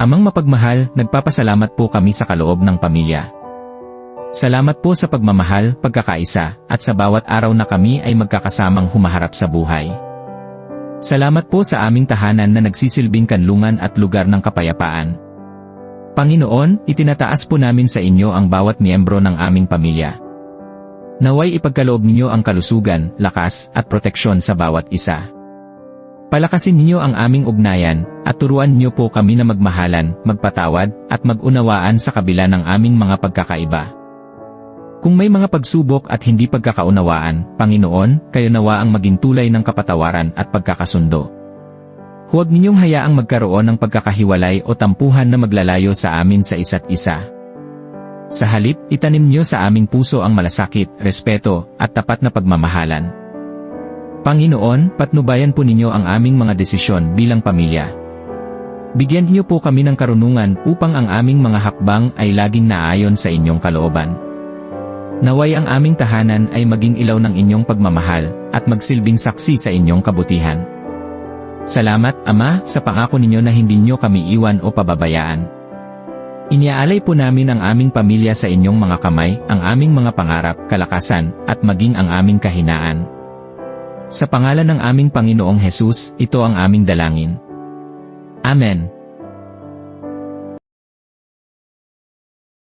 Amang mapagmahal, nagpapasalamat po kami sa kaloob ng pamilya. Salamat po sa pagmamahal, pagkakaisa, at sa bawat araw na kami ay magkakasamang humaharap sa buhay. Salamat po sa aming tahanan na nagsisilbing kanlungan at lugar ng kapayapaan. Panginoon, itinataas po namin sa inyo ang bawat miyembro ng aming pamilya. Naway ipagkaloob ninyo ang kalusugan, lakas, at proteksyon sa bawat isa. Palakasin ninyo ang aming ugnayan, at turuan niyo po kami na magmahalan, magpatawad, at mag-unawaan sa kabila ng aming mga pagkakaiba. Kung may mga pagsubok at hindi pagkakaunawaan, Panginoon, kayo nawa ang maging tulay ng kapatawaran at pagkakasundo. Huwag ninyong hayaang magkaroon ng pagkakahiwalay o tampuhan na maglalayo sa amin sa isa't isa. Sa halip, itanim niyo sa aming puso ang malasakit, respeto, at tapat na pagmamahalan. Panginoon, patnubayan po ninyo ang aming mga desisyon bilang pamilya. Bigyan niyo po kami ng karunungan upang ang aming mga hakbang ay laging naayon sa inyong kalooban. Naway ang aming tahanan ay maging ilaw ng inyong pagmamahal at magsilbing saksi sa inyong kabutihan. Salamat, Ama, sa pangako ninyo na hindi niyo kami iwan o pababayaan. Iniaalay po namin ang aming pamilya sa inyong mga kamay, ang aming mga pangarap, kalakasan, at maging ang aming kahinaan. Sa pangalan ng aming Panginoong Hesus, ito ang aming dalangin. Amen.